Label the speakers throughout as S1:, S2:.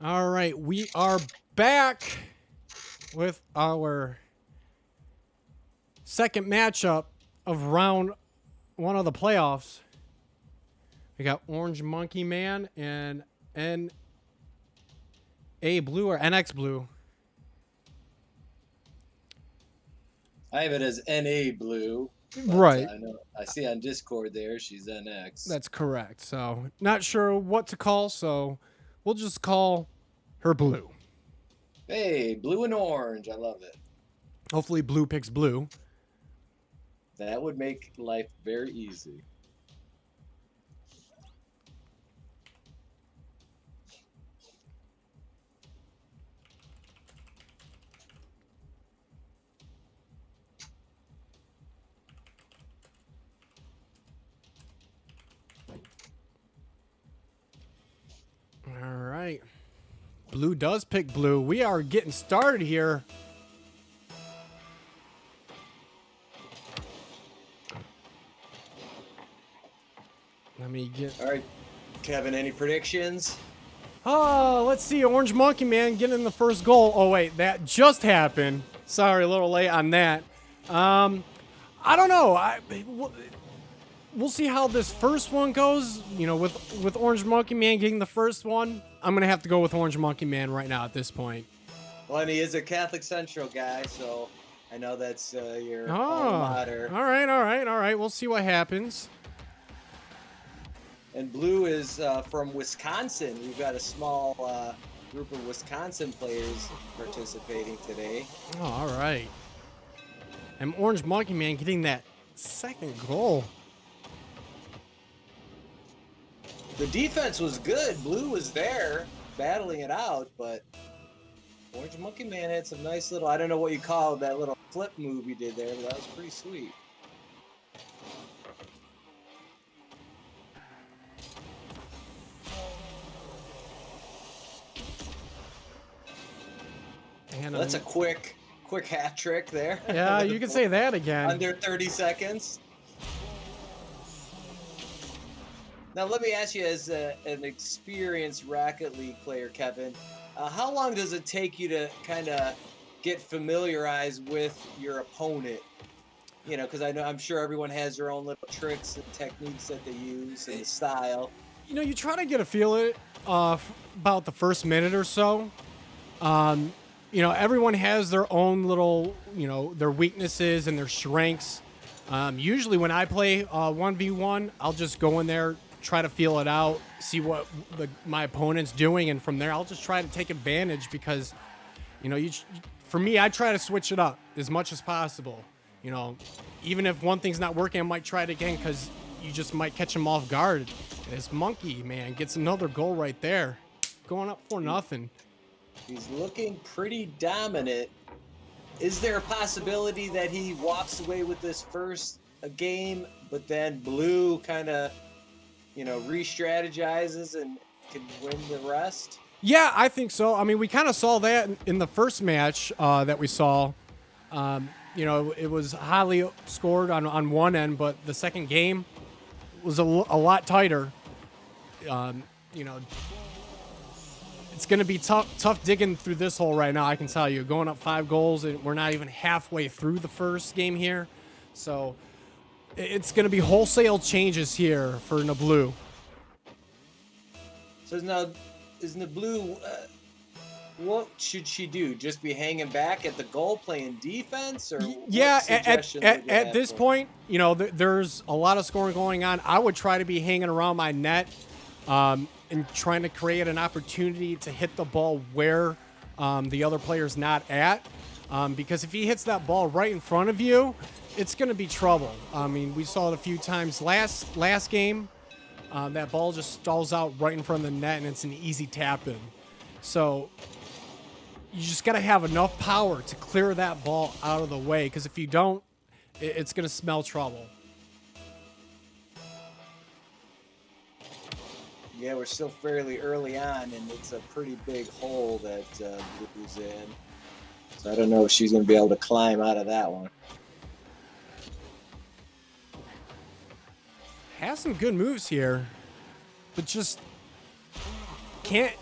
S1: All right, we are back with our second matchup of round one of the playoffs. We got Orange Monkey Man and NA Blue or NX Blue.
S2: I have it as NA Blue, but
S1: Right.
S2: I know I see on Discord there she's NX.
S1: That's correct. So, not sure what to call, so we'll just call her Blue.
S2: Hey, blue and orange, I love it.
S1: Hopefully, Blue picks Blue.
S2: That would make life very easy.
S1: All right. Blue does pick Blue. We are getting started here. Let me get.
S2: All right, Kevin, any predictions?
S1: Oh, let's see. Orange Monkey Man getting the first goal. Oh, wait. That just happened. Sorry, a little late on that. I don't know. We'll see how this first one goes. You know, with Orange Monkey Man getting the first one, I'm going to have to go with Orange Monkey Man right now at this point.
S2: Well, and he is a Catholic Central guy, so I know that's your alma mater.
S1: All right. We'll see what happens.
S2: And Blue is from Wisconsin. We've got a small group of Wisconsin players participating today.
S1: Oh, all right. And Orange Monkey Man getting that second goal.
S2: The defense was good. Blue was there battling it out, but Orange Monkey Man had some nice little, I don't know what you call that little flip move he did there, but that was pretty sweet.
S1: And
S2: That's a quick hat trick there.
S1: Yeah, you can say that again.
S2: Under 30 seconds. Now, let me ask you, as an experienced Rocket League player, Kevin, how long does it take you to kind of get familiarized with your opponent? You know, because I'm sure everyone has their own little tricks and techniques that they use and the style.
S1: You know, you try to get a feel of it about the first minute or so. You know, everyone has their own little, you know, their weaknesses and their strengths. Usually when I play 1v1, I'll just go in there, try to feel it out, see what my opponent's doing, and from there I'll just try to take advantage because, you know, for me, I try to switch it up as much as possible. You know, even if one thing's not working, I might try it again because you just might catch him off guard. And this Monkey Man gets another goal right there, going up 4-0.
S2: He's looking pretty dominant. Is there a possibility that he walks away with this first game, but then Blue kind of, you know, re-strategizes and can win the rest?
S1: Yeah, I think so. I mean, we kind of saw that in the first match that we saw. You know, it was highly scored on one end, but the second game was a lot tighter. You know, it's going to be tough digging through this hole right now, I can tell you. Going up 5 goals, and we're not even halfway through the first game here. So it's going to be wholesale changes here for Nablu.
S2: So now, is Nablu, what should she do? Just be hanging back at the goal playing defense? Or
S1: yeah, at this point, you know, there's a lot of scoring going on. I would try to be hanging around my net and trying to create an opportunity to hit the ball where the other player's not at. Because if he hits that ball right in front of you, it's going to be trouble. I mean, we saw it a few times last game. That ball just stalls out right in front of the net, and it's an easy tap-in. So you just got to have enough power to clear that ball out of the way, because if you don't, it's going to smell trouble.
S2: Yeah, we're still fairly early on, and it's a pretty big hole that Blue's in. So I don't know if she's going to be able to climb out of that one.
S1: Has some good moves here, but just can't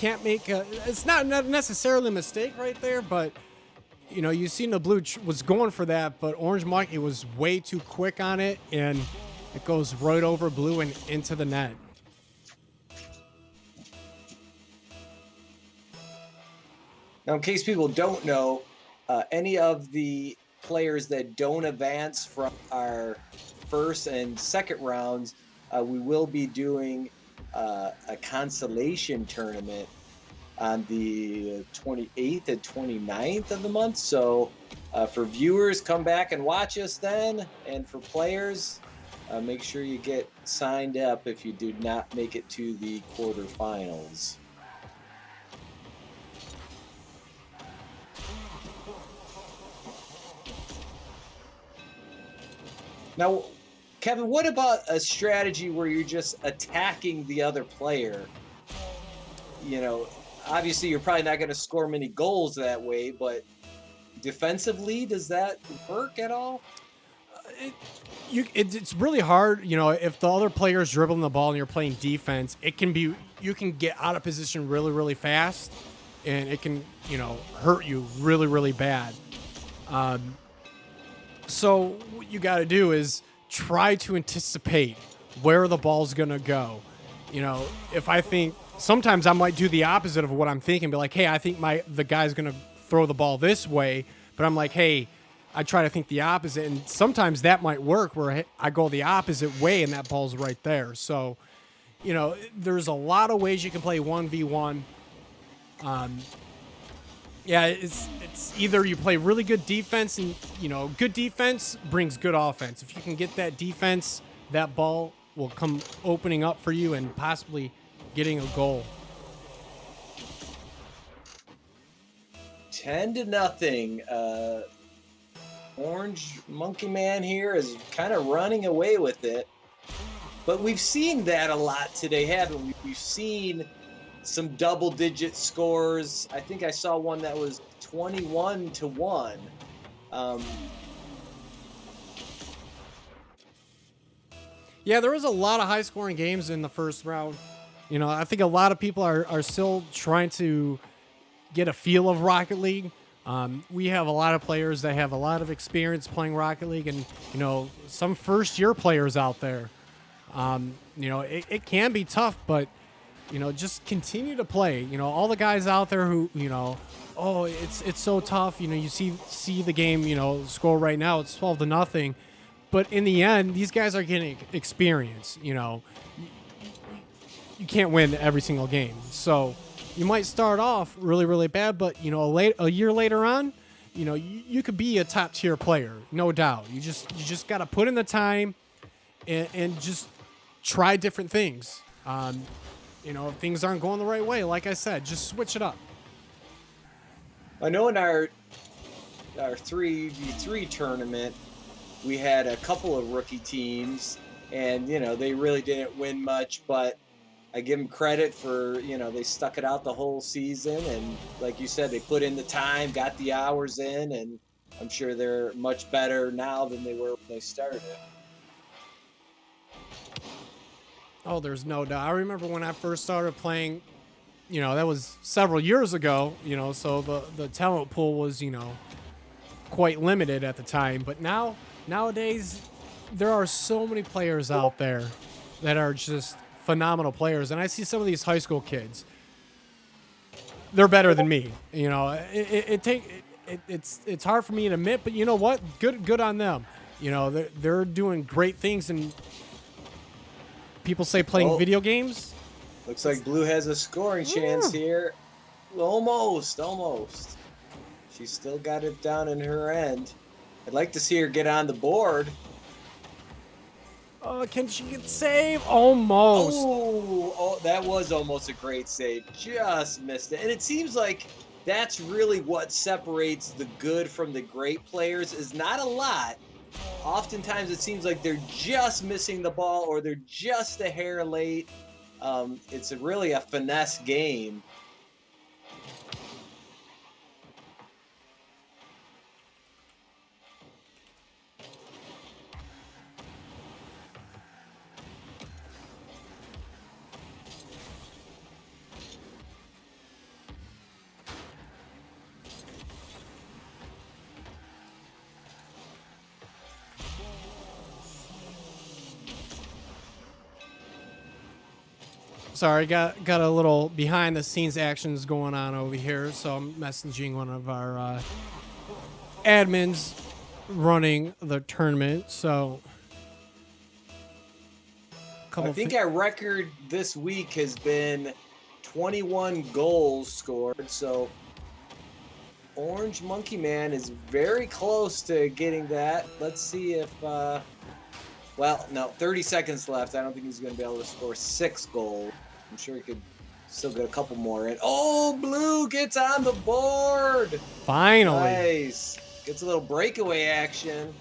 S1: can't make a. It's not necessarily a mistake right there, but you know, you see Nablu was going for that, but Orange Monkey was way too quick on it, and it goes right over Blue and into the net.
S2: Now, in case people don't know, any of the players that don't advance from our first and second rounds, we will be doing a consolation tournament on the 28th and 29th of the month. So for viewers, come back and watch us then. And for players, make sure you get signed up if you did not make it to the quarterfinals. Now, Kevin, what about a strategy where you're just attacking the other player? You know, obviously you're probably not going to score many goals that way, but defensively, does that work at all?
S1: It's really hard, you know, if the other player is dribbling the ball and you're playing defense, you can get out of position really, really fast, and it can, you know, hurt you really, really bad. So what you got to do is try to anticipate where the ball's going to go. You know, if I think sometimes I might do the opposite of what I'm thinking, be like, hey, I think the guy's going to throw the ball this way, but I'm like, hey, I try to think the opposite, and sometimes that might work where I go the opposite way and that ball's right there. So, you know, there's a lot of ways you can play 1v1. Yeah, it's either you play really good defense, and you know, good defense brings good offense. If you can get that defense, that ball will come opening up for you and possibly getting a goal.
S2: 10-0. Orange Monkey Man here is kind of running away with it. But we've seen that a lot today, haven't we? We've seen some double-digit scores. I think I saw one that was 21-1.
S1: Yeah, there was a lot of high-scoring games in the first round. You know, I think a lot of people are still trying to get a feel of Rocket League. We have a lot of players that have a lot of experience playing Rocket League, and you know, some first-year players out there. You know, it can be tough, but you know, just continue to play. You know, all the guys out there who, you know, oh, it's so tough. You know, you see the game, you know, score right now, it's 12-0. But in the end, these guys are getting experience. You know, you can't win every single game. So you might start off really, really bad, but you know, a year later on, you know, you could be a top tier player, no doubt. You just got to put in the time and just try different things. You know, if things aren't going the right way, like I said, just switch it up.
S2: I know in our 3v3 tournament, we had a couple of rookie teams, and you know, they really didn't win much, but I give them credit for, you know, they stuck it out the whole season, and like you said, they put in the time, got the hours in, and I'm sure they're much better now than they were when they started.
S1: Oh, there's no doubt. I remember when I first started playing, you know, that was several years ago, you know, so the talent pool was, you know, quite limited at the time. But nowadays, there are so many players out there that are just phenomenal players. And I see some of these high school kids. They're better than me. You know, it's hard for me to admit, but you know what? Good on them. You know, they're doing great things, and people say playing video games.
S2: Looks like Blue has a scoring chance here. Almost. She's still got it down in her end. I'd like to see her get on the board.
S1: Can she get saved? Almost.
S2: Oh, that was almost a great save. Just missed it. And it seems like that's really what separates the good from the great players, is not a lot. Oftentimes it seems like they're just missing the ball, or they're just a hair late. It's really a finesse game.
S1: Sorry, got a little behind the scenes actions going on over here, so I'm messaging one of our admins running the tournament. So,
S2: I think our record this week has been 21 goals scored. So Orange Monkey Man is very close to getting that. Let's see if, well, no, 30 seconds left. I don't think he's going to be able to score 6 goals. I'm sure he could still get a couple more in. Oh, Blue gets on the board.
S1: Finally.
S2: Nice. Gets a little breakaway action.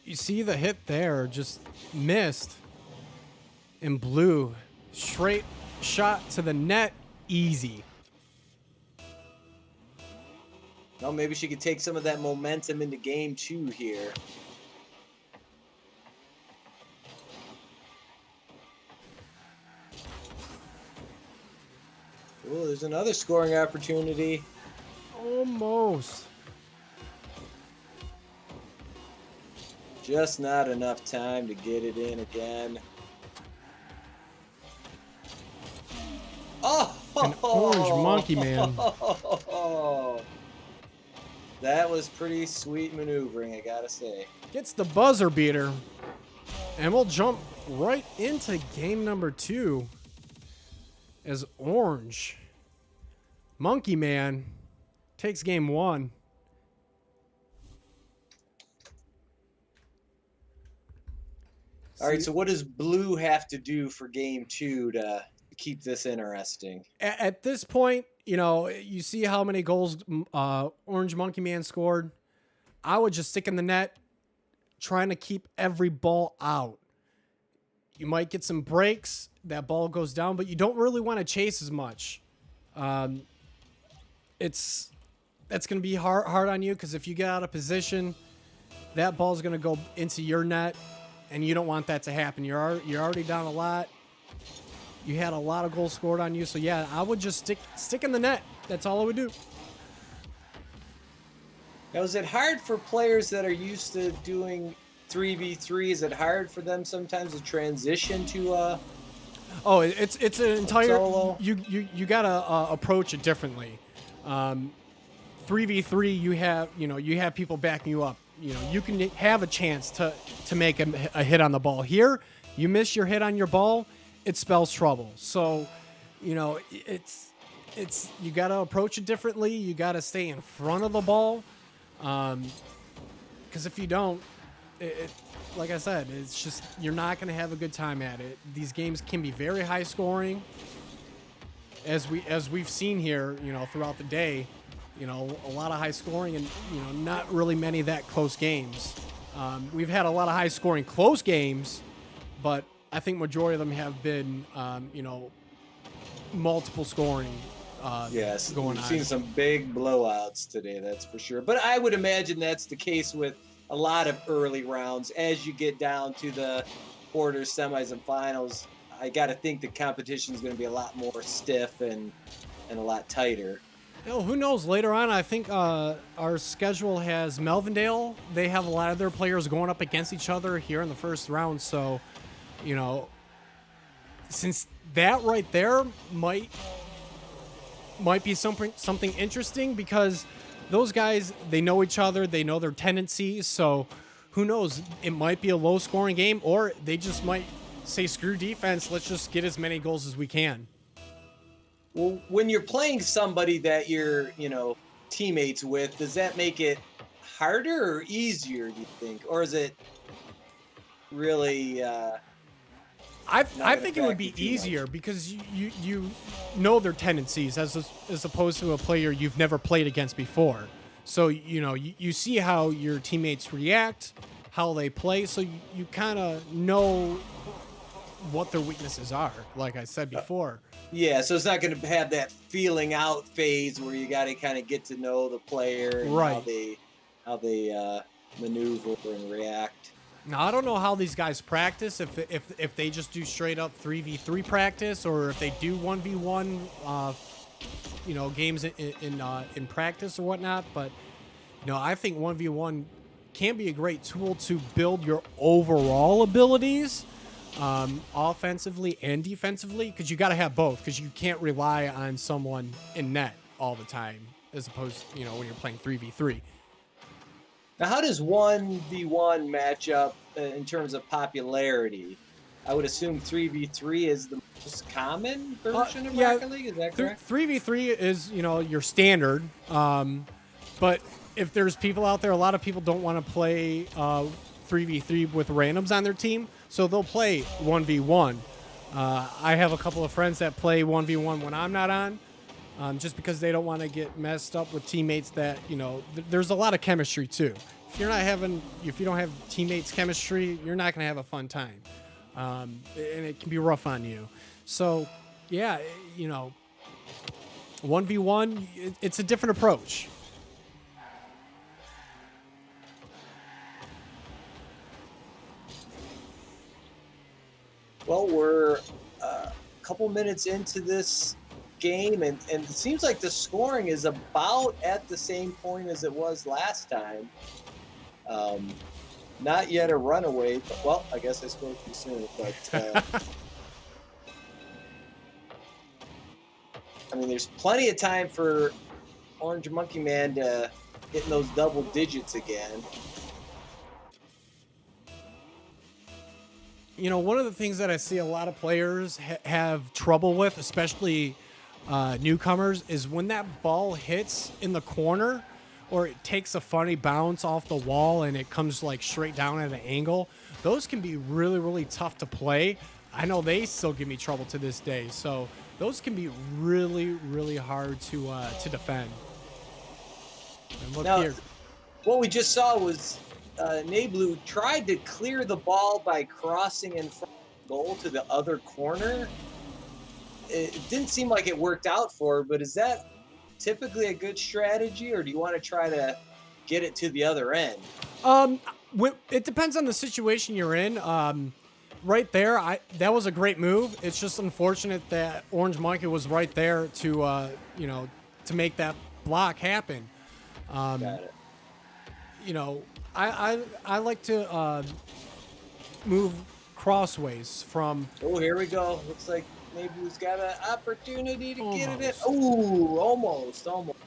S1: You see the hit there, just missed. And Blue, straight shot to the net, easy.
S2: Well, maybe she could take some of that momentum into game 2 here. Oh, there's another scoring opportunity.
S1: Almost.
S2: Just not enough time to get it in again. Oh!
S1: An Orange Monkey Man.
S2: That was pretty sweet maneuvering, I gotta say.
S1: Gets the buzzer beater. And we'll jump right into game number 2 as Orange Monkey Man takes game 1.
S2: All right, so what does Blue have to do for game 2 to keep this interesting?
S1: At this point, you know, you see how many goals Orange Monkey Man scored. I would just stick in the net, trying to keep every ball out. You might get some breaks, that ball goes down, but you don't really want to chase as much. That's going to be hard on you, because if you get out of position, that ball's going to go into your net, and you don't want that to happen. You're already down a lot. You had a lot of goals scored on you, so yeah, I would just stick in the net. That's all I would do.
S2: Now, is it hard for players that are used to doing 3v3? Is it hard for them sometimes to transition to
S1: Oh, it's an entire
S2: solo?
S1: You gotta approach it differently. 3v3, you have people backing you up. You know, you can have a chance to make a hit on the ball. Here, you miss your hit on your ball, it spells trouble. So, you know, it's you gotta approach it differently. You gotta stay in front of the ball, because if you don't, like I said, it's just you're not gonna have a good time at it. These games can be very high scoring, as we've seen here, you know, throughout the day. You know, a lot of high scoring and, you know, not really many that close games. We've had a lot of high scoring close games, but I think majority of them have been, you know, multiple scoring.
S2: Yes,
S1: going
S2: we've
S1: on.
S2: seen some big blowouts today, that's for sure. But I would imagine that's the case with a lot of early rounds. As you get down to the quarters, semis, and finals, I got to think the competition is going to be a lot more stiff and a lot tighter.
S1: Oh, who knows? Later on, I think our schedule has Melvindale. They have a lot of their players going up against each other here in the first round. So, you know, since that right there might be something interesting, because those guys, they know each other, they know their tendencies. So, who knows? It might be a low-scoring game, or they just might say, "Screw defense, let's just get as many goals as we can."
S2: Well, when you're playing somebody that you're, you know, teammates with, does that make it harder or easier, do you think? Or is it really
S1: I think it would be easier, because you know their tendencies as opposed to a player you've never played against before. So, you know, you see how your teammates react, how they play, so you kind of know what their weaknesses are, like I said before.
S2: Yeah, so it's not going to have that feeling out phase where you got to kind of get to know the player and
S1: Right.
S2: how they maneuver and react.
S1: Now, I don't know how these guys practice, if they just do straight up 3v3 practice, or if they do 1v1 you know, games in practice or whatnot. But, you know, I think 1v1 can be a great tool to build your overall abilities. offensively and defensively, because you got to have both, because you can't rely on someone in net all the time, as opposed, when you're playing 3v3.
S2: Now, how does 1v1 match up in terms of popularity? I would assume 3v3 is the most common version of Rocket League. Is that correct?
S1: 3v3 is, your standard. But if there's people out there, a lot of people don't want to play 3v3 with randoms on their team, so they'll play 1v1. I have a couple of friends that play 1v1 when I'm not on, just because they don't want to get messed up with teammates that, there's a lot of chemistry too. If you don't have teammates chemistry, you're not going to have a fun time. And it can be rough on you. So, yeah, 1v1, it's a different approach.
S2: Well, we're a couple minutes into this game, and it seems like the scoring is about at the same point as it was last time. Not yet a runaway, but, well, I guess I spoke too soon. But I mean, there's plenty of time for OrangeMonkeyman to hit those double digits again.
S1: One of the things that I see a lot of players have trouble with, especially newcomers, is when that ball hits in the corner, or it takes a funny bounce off the wall and it comes like straight down at an angle. Those can be really, really tough to play. I know they still give me trouble to this day. So those can be really, really hard to defend. And look
S2: now,
S1: here.
S2: What we just saw was Nablu tried to clear the ball by crossing in front of the goal to the other corner. It didn't seem like it worked out for her, but is that typically a good strategy, or do you want to try to get it to the other end?
S1: It depends on the situation you're in. Right there, that was a great move. It's just unfortunate that Orange Monkey was right there to make that block happen.
S2: Got it.
S1: I like to move crossways from.
S2: Oh, here we go. Looks like Nablu's got an opportunity to get it in.
S1: Almost.
S2: Oh, almost.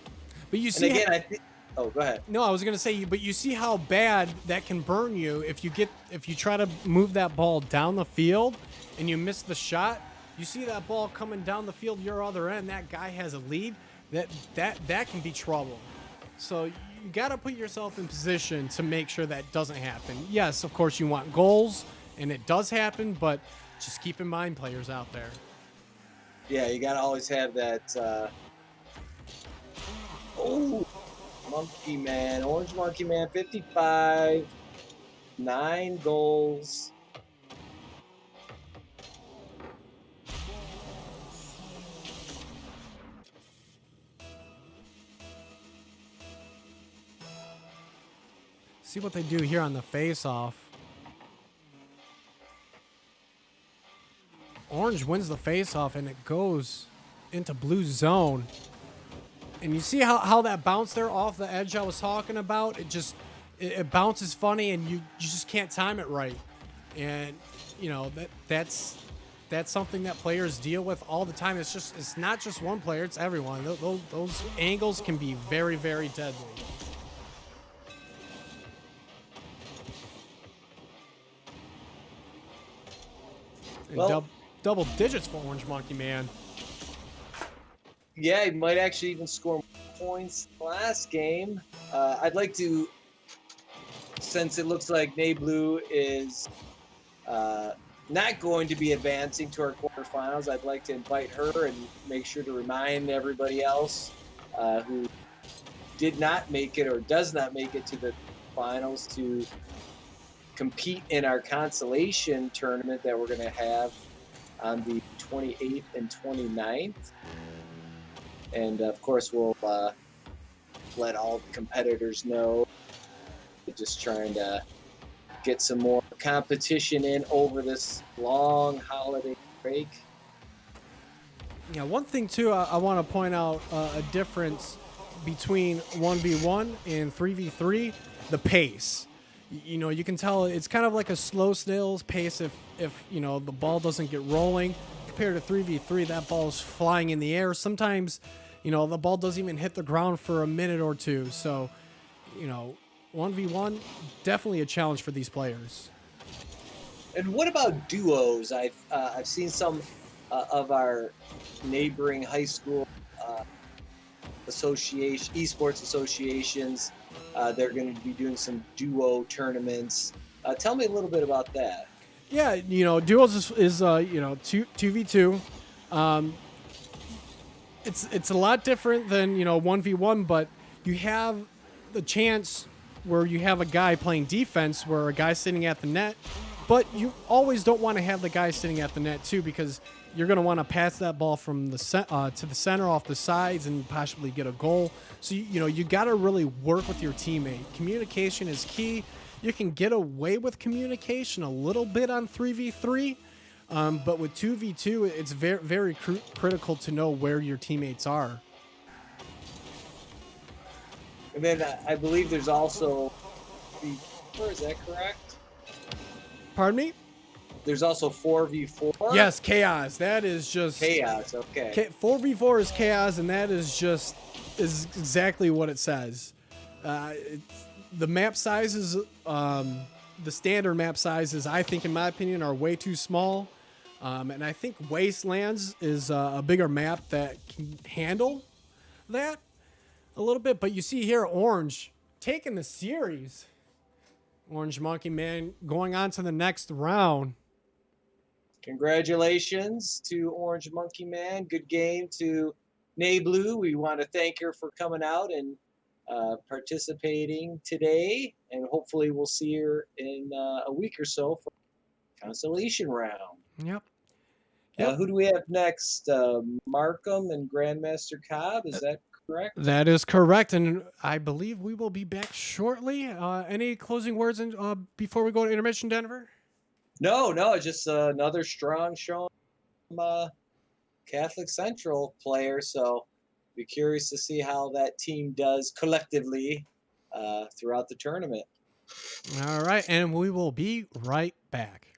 S1: But you see,
S2: and again, I think. Oh, go ahead.
S1: No, I was gonna say, but you see how bad that can burn you if you try to move that ball down the field and you miss the shot. You see that ball coming down the field your other end. That guy has a lead. That can be trouble. So you gotta put yourself in position to make sure that doesn't happen. Yes, of course you want goals, and it does happen, but just keep in mind, players out there.
S2: Yeah, you gotta always have that. Monkey Man, OrangeMonkeyman55, 9 goals.
S1: See what they do here on the face-off. Orange wins the face-off, and it goes into blue zone. And you see how that bounce there off the edge I was talking about? It bounces funny, and you just can't time it right. And that's something that players deal with all the time. It's not just one player; it's everyone. Those angles can be very, very deadly. And
S2: Well,
S1: double digits for OrangeMonkeyman.
S2: Yeah, he might actually even score more points last game. I'd like to, since it looks like Nablu is not going to be advancing to our quarterfinals, I'd like to invite her and make sure to remind everybody else who did not make it or does not make it to the finals to compete in our consolation tournament that we're going to have on the 28th and 29th. And, of course, we'll let all the competitors know. We're just trying to get some more competition in over this long holiday break.
S1: Yeah, one thing, too, I want to point out a difference between 1v1 and 3v3, the pace. You know, you can tell it's kind of like a slow snail's pace if you know the ball doesn't get rolling. Compared to 3v3, that ball's flying in the air. Sometimes, you know, the ball doesn't even hit the ground for a minute or two. So, you know, 1v1 definitely a challenge for these players.
S2: And what about duos? I've seen some of our neighboring high school esports associations. They're going to be doing some duo tournaments. Tell me a little bit about that.
S1: Yeah, you know, duos is you know, 2v2. Um, it's a lot different than, you know, 1v1, but you have the chance where you have a guy playing defense where a guy's sitting at the net, but you always don't want to have the guy sitting at the net too, because you're going to want to pass that ball from the to the center off the sides and possibly get a goal. So you know, you got to really work with your teammate. Communication is key. You can get away with communication a little bit on 3v3, but with 2v2, it's very critical to know where your teammates are.
S2: And then I believe there's also is that correct?
S1: Pardon me?
S2: There's also 4v4.
S1: Yes, chaos. That is just
S2: Chaos. Okay.
S1: 4v4 is chaos, and that is exactly what it says. The map sizes, the standard map sizes, I think, in my opinion, are way too small. And I think Wastelands is a bigger map that can handle that a little bit. But you see here, Orange taking the series. OrangeMonkeyman going on to the next round.
S2: Congratulations to OrangeMonkeyman. Good game to Nablu. We want to thank her for coming out and participating today. And hopefully we'll see her in a week or so for consolation round.
S1: Yep.
S2: Who do we have next? Markham and Grandmaster Cobb. Is that correct?
S1: That is correct. And I believe we will be back shortly. Any closing words before we go to intermission, Denver?
S2: No, just another strong showing from Catholic Central player. So be curious to see how that team does collectively throughout the tournament.
S1: All right. And we will be right back.